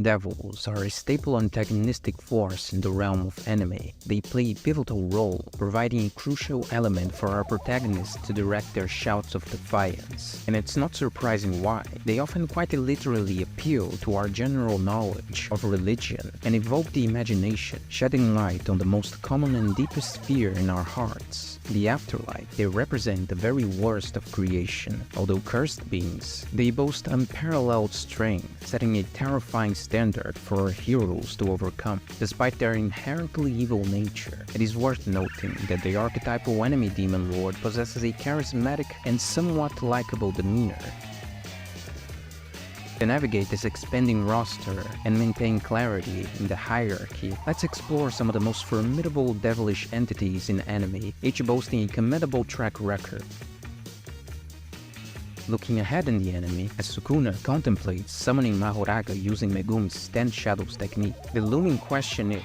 Devils are a staple antagonistic force in the realm of anime. They play a pivotal role, providing a crucial element for our protagonists to direct their shouts of defiance. And it's not surprising why. They often quite literally appeal to our general knowledge of religion and evoke the imagination, shedding light on the most common and deepest fear in our hearts. The afterlife. They represent the very worst of creation. Although cursed beings, they boast unparalleled strength, setting a terrifying standard for our heroes to overcome. Despite their inherently evil nature, it is worth noting that the archetypal enemy demon lord possesses a charismatic and somewhat likable demeanor. To navigate this expanding roster and maintain clarity in the hierarchy, let's explore some of the most formidable devilish entities in anime, each boasting a commendable track record. Looking ahead in the anime, as Sukuna contemplates summoning Mahoraga using Megumi's 10 Shadows technique, the looming question is,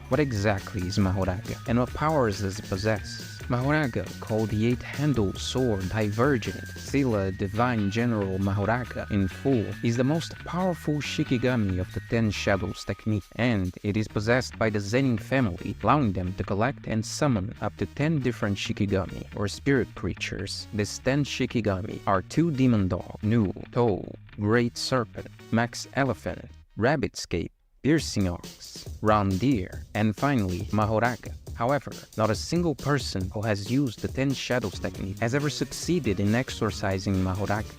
what exactly is Mahoraga, and what powers does it possess? Mahoraga, called the Eight-Handled Sword Divergent, Scylla Divine General Mahoraga in full, is the most powerful Shikigami of the 10 Shadows technique, and it is possessed by the Zenin family, allowing them to collect and summon up to 10 different Shikigami, or spirit creatures. These 10 Shikigami are 2 Demon Dog, Nu, Tou, Great Serpent, Max Elephant, Rabbit Scape, Piercing Ox, Round Deer, and finally Mahoraga. However, not a single person who has used the 10 Shadows technique has ever succeeded in exorcising Mahoraga.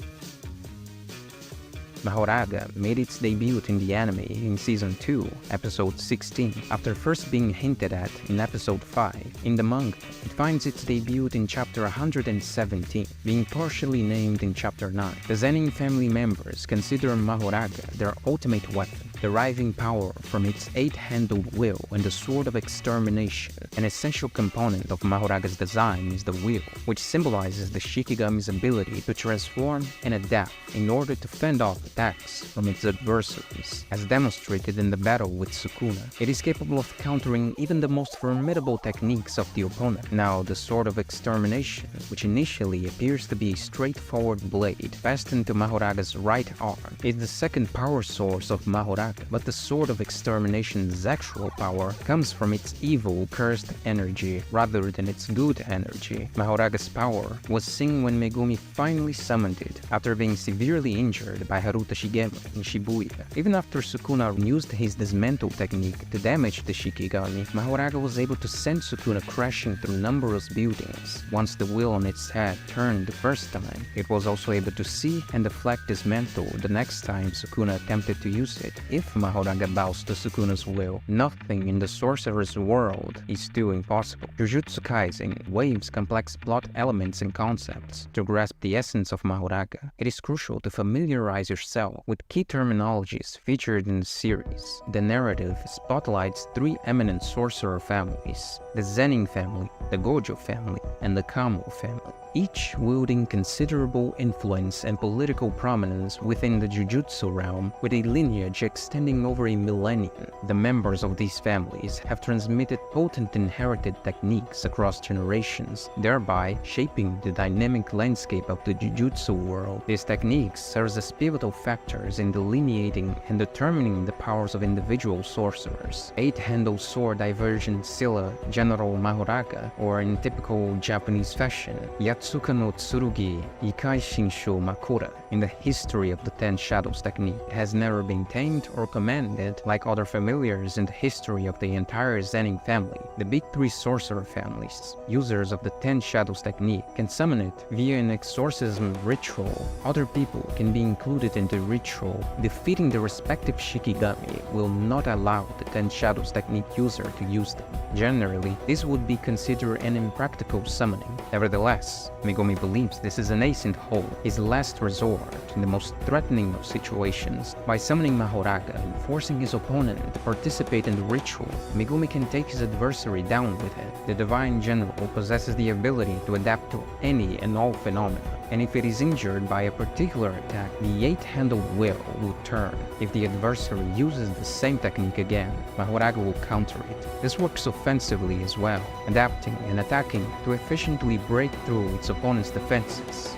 Mahoraga made its debut in the anime in Season 2, Episode 16, after first being hinted at in Episode 5. In the manga, it finds its debut in Chapter 117, being partially named in Chapter 9. The Zenin family members consider Mahoraga their ultimate weapon, deriving power from its 8-handled will and the Sword of Extermination. An essential component of Mahoraga's design is the will, which symbolizes the Shikigami's ability to transform and adapt in order to fend off attacks from its adversaries. As demonstrated in the battle with Sukuna, it is capable of countering even the most formidable techniques of the opponent. Now, the Sword of Extermination, which initially appears to be a straightforward blade fastened to Mahoraga's right arm, is the second power source of Mahoraga. But the Sword of Extermination's actual power comes from its evil, cursed energy rather than its good energy. Mahoraga's power was seen when Megumi finally summoned it after being severely injured by Haruta Shigema in Shibuya. Even after Sukuna used his dismantle technique to damage the Shikigami, Mahoraga was able to send Sukuna crashing through numerous buildings. Once the wheel on its head turned the first time, it was also able to see and deflect dismantle the next time Sukuna attempted to use it. If Mahoraga bows to Sukuna's will, nothing in the sorcerer's world is too impossible. Jujutsu Kaisen waves complex plot elements and concepts to grasp the essence of Mahoraga. It is crucial to familiarize yourself with key terminologies featured in the series. The narrative spotlights 3 eminent sorcerer families: the Zenin family, the Gojo family, and the Kamo family, each wielding considerable influence and political prominence within the Jujutsu realm, with a lineage extending over a millennium. The members of these families have transmitted potent inherited techniques across generations, thereby shaping the dynamic landscape of the Jujutsu world. These techniques serve as pivotal factors in delineating and determining the powers of individual sorcerers. 8-handled sword divergent Scylla General Mahoraga, or in typical Japanese fashion, Yatsuka no Tsurugi Ikai Shinsho Makura. In the history of the 10 Shadows technique, it has never been tamed or commanded like other familiars in the history of the entire Zenin family. The big 3 sorcerer families, users of the 10 Shadows technique, can summon it via an exorcism ritual. Other people can be included in the ritual. Defeating the respective Shikigami will not allow the 10 Shadows technique user to use them. Generally, this would be considered an impractical summoning. Nevertheless, Megumi believes this is a nascent hope, his last resort in the most threatening of situations. By summoning Mahoraga and forcing his opponent to participate in the ritual, Megumi can take his adversary down with it. The Divine General possesses the ability to adapt to any and all phenomena, and if it is injured by a particular attack, the 8-handled will turn. If the adversary uses the same technique again, Mahoraga will counter it. This works offensively as well, adapting and attacking to efficiently break through its opponent's defenses.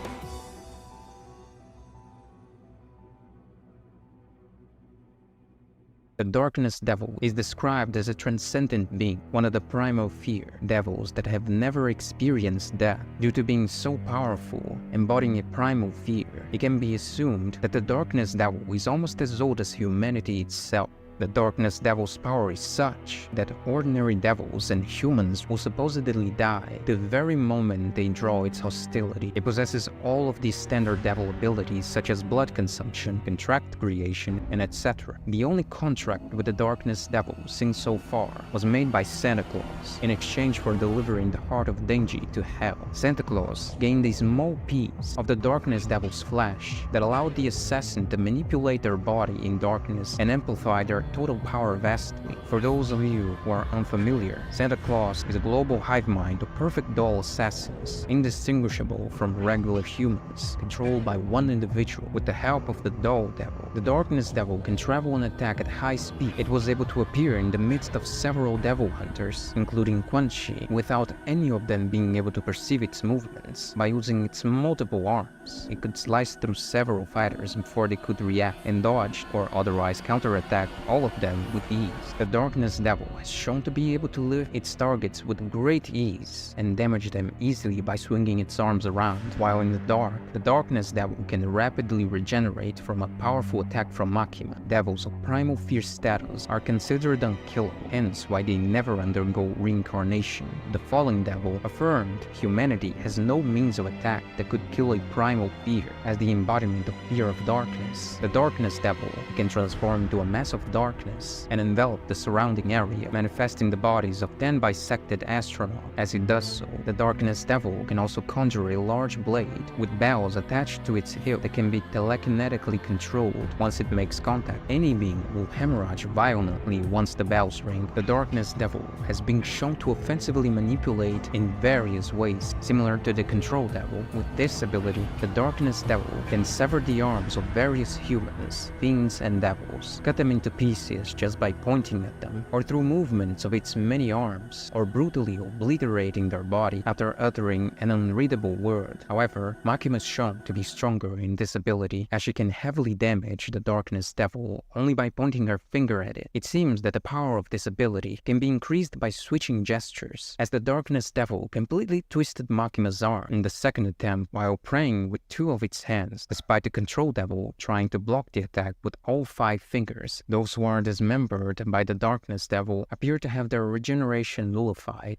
The Darkness Devil is described as a transcendent being, one of the primal fear devils that have never experienced death. Due to being so powerful, embodying a primal fear, it can be assumed that the Darkness Devil is almost as old as humanity itself. The Darkness Devil's power is such that ordinary devils and humans will supposedly die the very moment they draw its hostility. It possesses all of these standard devil abilities such as blood consumption, contract creation, and etc. The only contract with the Darkness Devil seen so far was made by Santa Claus in exchange for delivering the heart of Denji to hell. Santa Claus gained a small piece of the Darkness Devil's flesh that allowed the assassin to manipulate their body in darkness and amplify their total power vastly. For those of you who are unfamiliar, Santa Claus is a global hive mind of perfect doll assassins, indistinguishable from regular humans, controlled by one individual with the help of the doll devil. The Darkness Devil can travel and attack at high speed. It was able to appear in the midst of several devil hunters, including Quan Chi, without any of them being able to perceive its movements. By using its multiple arms, it could slice through several fighters before they could react and dodge or otherwise counterattack all of them with ease. The Darkness Devil has shown to be able to lift its targets with great ease and damage them easily by swinging its arms around. While in the dark, the Darkness Devil can rapidly regenerate from a powerful attack from Makima. Devils of primal fear status are considered unkillable, hence why they never undergo reincarnation. The Fallen Devil affirmed humanity has no means of attack that could kill a primal fear. As the embodiment of fear of darkness, the Darkness Devil can transform into a mass of darkness and envelop the surrounding area, manifesting the bodies of 10 bisected astronauts. As it does so, the Darkness Devil can also conjure a large blade with bells attached to its hilt that can be telekinetically controlled. Once it makes contact, any being will hemorrhage violently once the bells ring. The Darkness Devil has been shown to offensively manipulate in various ways, similar to the Control Devil. With this ability, the Darkness Devil can sever the arms of various humans, fiends, and devils, cut them into pieces just by pointing at them, or through movements of its many arms, or brutally obliterating their body after uttering an unreadable word. However, Makima is shown to be stronger in this ability, as she can heavily damage the Darkness Devil only by pointing her finger at it. It seems that the power of this ability can be increased by switching gestures, as the Darkness Devil completely twisted Makima's arm in the second attempt while praying with 2 of its hands, despite the Control Devil trying to block the attack with all 5 fingers. Those who are dismembered by the Darkness Devil appear to have their regeneration nullified.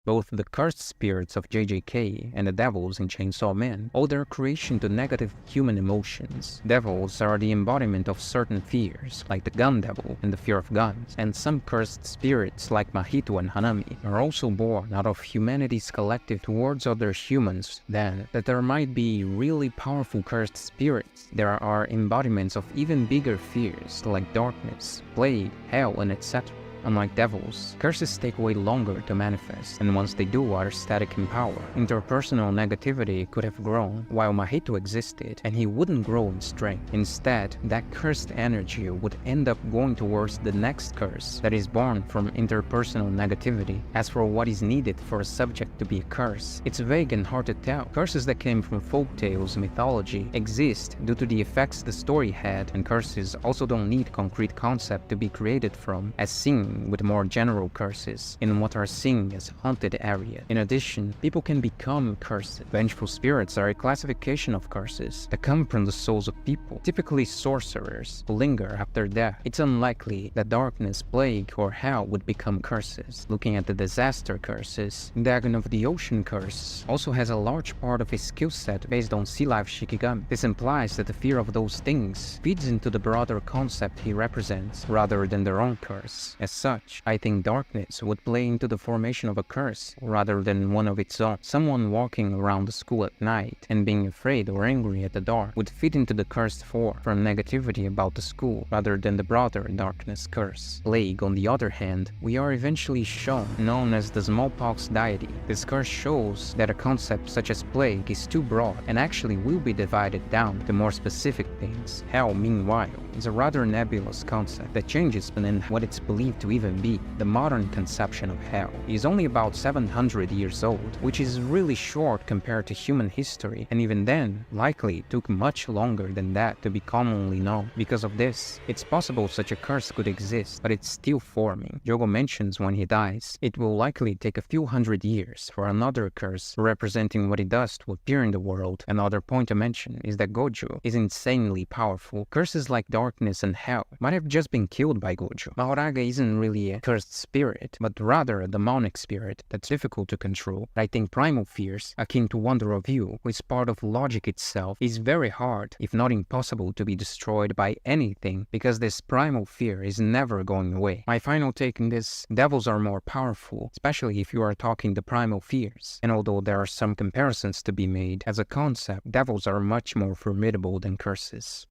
Both the cursed spirits of JJK and the devils in Chainsaw Man owe their creation to negative human emotions. Devils are the embodiment of certain fears, like the Gun Devil and the fear of guns, and some cursed spirits like Mahito and Hanami are also born out of humanity's collective towards other humans. Then, that there might be really powerful cursed spirits, there are embodiments of even bigger fears like darkness, plague, hell, and etc. Unlike devils, curses take way longer to manifest, and once they do are static in power. Interpersonal negativity could have grown while Mahito existed, and he wouldn't grow in strength. Instead, that cursed energy would end up going towards the next curse that is born from interpersonal negativity. As for what is needed for a subject to be a curse, it's vague and hard to tell. Curses that came from folktales and mythology exist due to the effects the story had, and curses also don't need concrete concept to be created from, as seen with more general curses in what are seen as haunted areas. In addition, people can become cursed. Vengeful spirits are a classification of curses that come from the souls of people, typically sorcerers, who linger after death. It's unlikely that darkness, plague, or hell would become curses. Looking at the disaster curses, Dagon of the Ocean curse also has a large part of his skill set based on Sea Life Shikigami. This implies that the fear of those things feeds into the broader concept he represents, rather than their own curse. As such, I think darkness would play into the formation of a curse, rather than one of its own. Someone walking around the school at night and being afraid or angry at the dark would fit into the cursed form from negativity about the school, rather than the broader darkness curse. Plague, on the other hand, we are eventually shown, known as the smallpox deity. This curse shows that a concept such as plague is too broad, and actually will be divided down to more specific things. Hell, meanwhile, is a rather nebulous concept that changes within what it's believed to to even be. The modern conception of hell is only about 700 years old, which is really short compared to human history, and even then, likely took much longer than that to be commonly known. Because of this, it's possible such a curse could exist, but it's still forming. Jogo mentions when he dies, it will likely take a few hundred years for another curse representing what he does to appear in the world. Another point to mention is that Gojo is insanely powerful. Curses like darkness and hell might have just been killed by Gojo. Mahoraga isn't really a cursed spirit, but rather a demonic spirit that's difficult to control. I think primal fears, akin to wonder of you, which is part of logic itself, is very hard, if not impossible, to be destroyed by anything, because this primal fear is never going away. My final take on this: devils are more powerful, especially if you are talking the primal fears. And although there are some comparisons to be made, as a concept, devils are much more formidable than curses.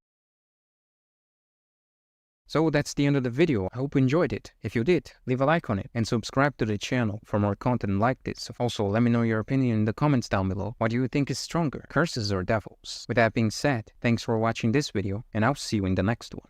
So that's the end of the video. I hope you enjoyed it. If you did, leave a like on it and subscribe to the channel for more content like this. Also, let me know your opinion in the comments down below. What do you think is stronger, curses or devils? With that being said, thanks for watching this video, and I'll see you in the next one.